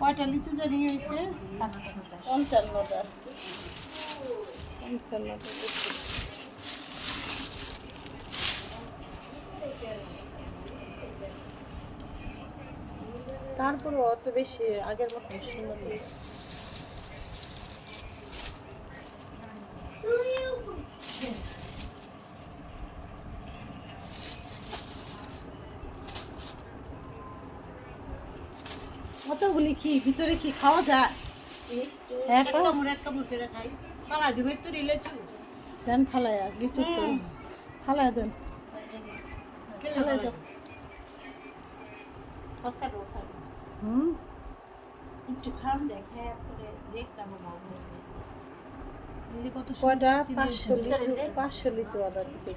কয়টা লিচু জানি হয়েছে? 55টা। তারপরে অত বেশি আগের মতো সুন্দর নেই। কতগুলি কি ভিতরে কি খাওয়া যায়? এক কামড় করে খাই। ফালাই দিবে তো লিচু দেন, ফালাইয়া লিচু তো ফালাই দেন, ফালাই দাও। একটু খান দেখে দেখলাম কয়টা 500 লিচু অর্ডার দিছে।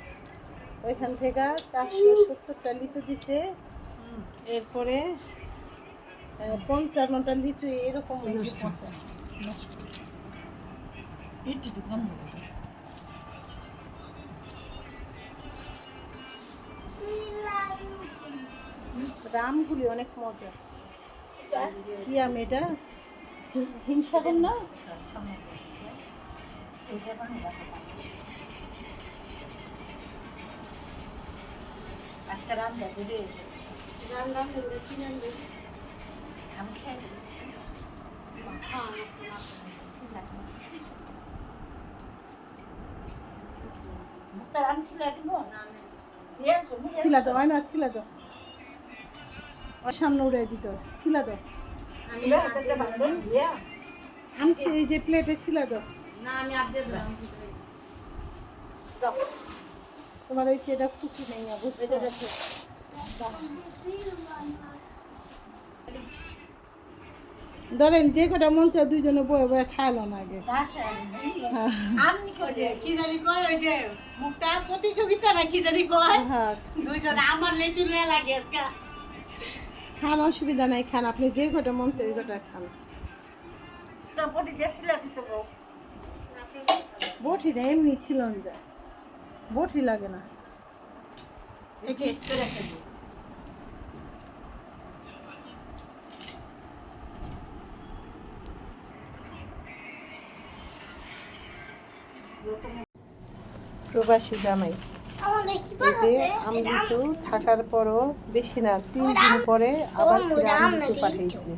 ওইখান থেকে 470টা লিচু দিছে। এরপরে 55টা লিচু এরকম রামগুলি অনেক মজা। কি আম এটা? হিমসাগর না? আজকে রান্না দেবে আমি খাই ছিলা দাও, হয় না ছিলা দাও, সামনে উড়াই দিত ছিলা দাও। আনছি এই যে প্লেটে ছিলা দাও। তোমার ওই সেটা খুশি নেই বুঝতে। ধরেন যে কটা মন চায় দুইজনে বয়ে বয়ে খাইলো না আগে। কি জানি কয় ওই যে মুখটা প্রতিযোগিতা না কি জানি কয়, দুইজন আমার লেচু নিয়ে লাগে। খান, অসুবিধা নাই, খান। আপনি যে কটা মন চায় ওই কটা খান। বটিটা এমনি ছিল যায়, বটি লাগে না। প্রবাসী জামাই এই যে আম লিচু থাকার পরও বেশি না 3 দিন পরে আবার আম লিচু পাঠাইছে।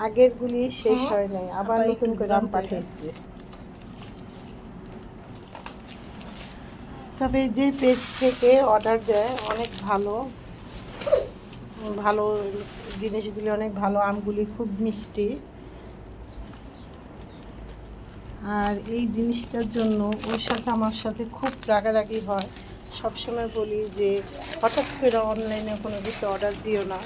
আগের গুলি শেষ হয় নাই, আবার নতুন করে আম পাঠাইছে। তবে যে পেজ থেকে অর্ডার দেয় অনেক ভালো ভালো জিনিসগুলি, অনেক ভালো। আমগুলি খুব মিষ্টি। আর এই জিনিসটার জন্য ওর সাথে আমার সাথে খুব রাগারাগি হয়। সবসময় বলি যে হঠাৎ করে অনলাইনে কোনো কিছু অর্ডার দিও না,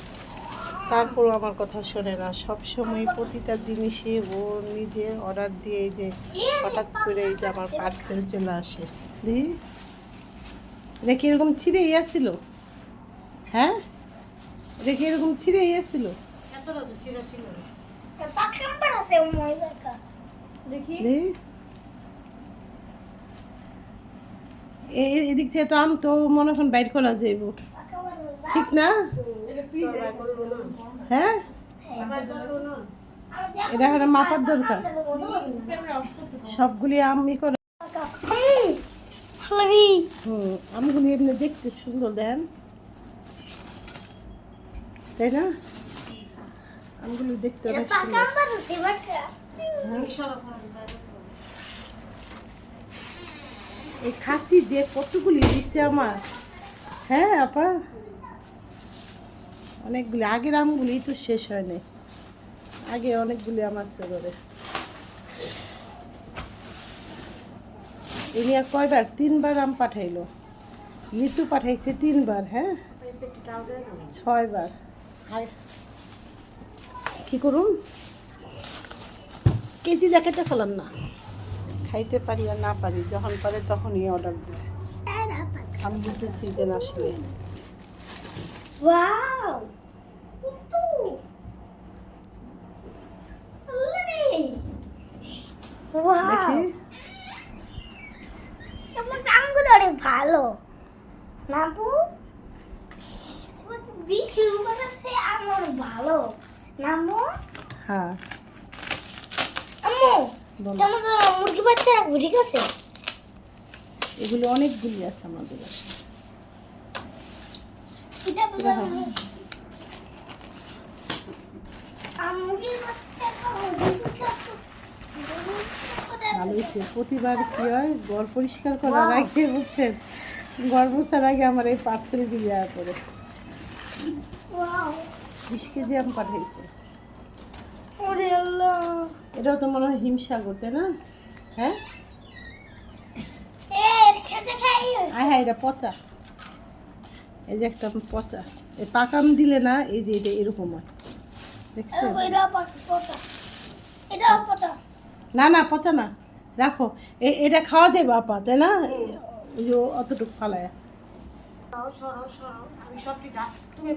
তারপরও আমার কথা শোনে না। সবসময় প্রতিটা জিনিসই ও নিজে অর্ডার দিয়ে যে হঠাৎ করে এই যে আমার পার্সেল চলে আসে। দেখি এটা কি এরকম ছিঁড়ে ইয়েছিল? হ্যাঁ, এটা কি এরকম ছিঁড়ে ইয়েছিল? দেখি এদিক থেকে তো আম তো মনে এখন বাইর করা যাইব, ঠিক না? হ্যাঁ, এটা এখন মাপার দরকার। সবগুলি আমি করে আমগুলি এমনি দেখতে সুন্দর দেন, তাই না? আমগুলি দেখতে অনেক এই খাচ্ছি যে কতগুলি দিচ্ছে আমার। হ্যাঁ আপা, অনেকগুলি। আগের আমগুলি তো শেষ হয়নি, আগে অনেকগুলি আমার ছিল। এনিয়া কয়বার 3বার আম পাঠাইলো, লিচু পাঠাইছে 3বার। হ্যাঁ, 6 বার। কি করুন, কেজি জ্যাকেটটা ফেলান না, খাইতে পারি আর না পারি, যখন পারে তখনই অর্ডার দিই। আমি বুঝছি সিজন আসলে। ওয়াও কুতু ওয়াও দেখি তোমার আঙ্গুল অনেক ভালো নাবু বেশি উপরে আমার ভালো নামু হ্যাঁ আম্মু বলো। কেমন মুরগি বাচ্চা রাখবো ঠিক আছে এগুলো অনেকগুলি আছে আমাদের বাসায়। এটা বুঝলাম মুরগি বাচ্চা ভালো হয়েছে। প্রতিবার কি হয়, ঘর পরিষ্কার করার আগে বুঝছেন, ঘর মোছার আগে আমার এই পার্সেল দিয়ে যাওয়া পরে ওয়াও 20 কেজি আম পাঠাইছে। ওরে আল্লাহ এটাও তো মনে হয় হিমসাগর, তাই না? হ্যাঁ ছেড়ে খাই হ্যাঁ হ্যাঁ, এটা পচা। এই যে একটা পচা, এই পাকাম দিলে না, এই যে এটা এরকম হয়, দেখছেন? এটা পচা এটা পচা না না, পচা না, রাখো। এটা খাওয়া যায় বাপা, তাই না? ওই যে অতটুকু ফালায়। আমি সব তুমি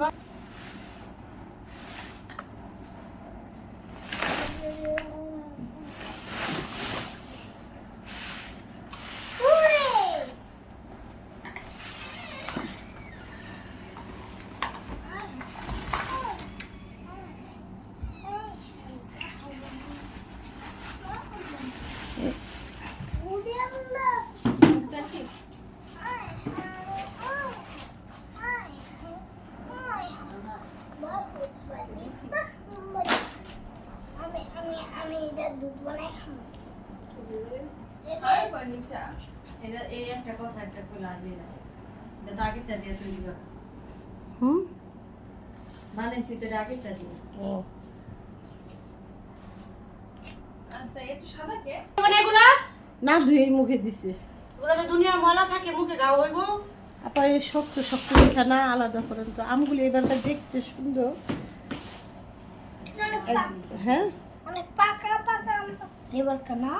আমি এটা দুধ বানাই খাবো এটা এই একটা কথা একটা বলে আজই লাগে এটা দাগেরটা দিয়ে তৈরি করা হুম বানাইছি তো দাগেরটা দিয়ে ও আচ্ছা একটু সাদা কে না, ধুয়ে মুখে দিছে। ওরা তো দুনিয়ার ময়লা থাকে মুখে গাও হইব। আপা এই শক্ত শক্ত রেখা না আলাদা করেন তো। আমগুলি এবারটা দেখতে সুন্দর। হ্যাঁ অনেক পাকা পাকা এবার কেনা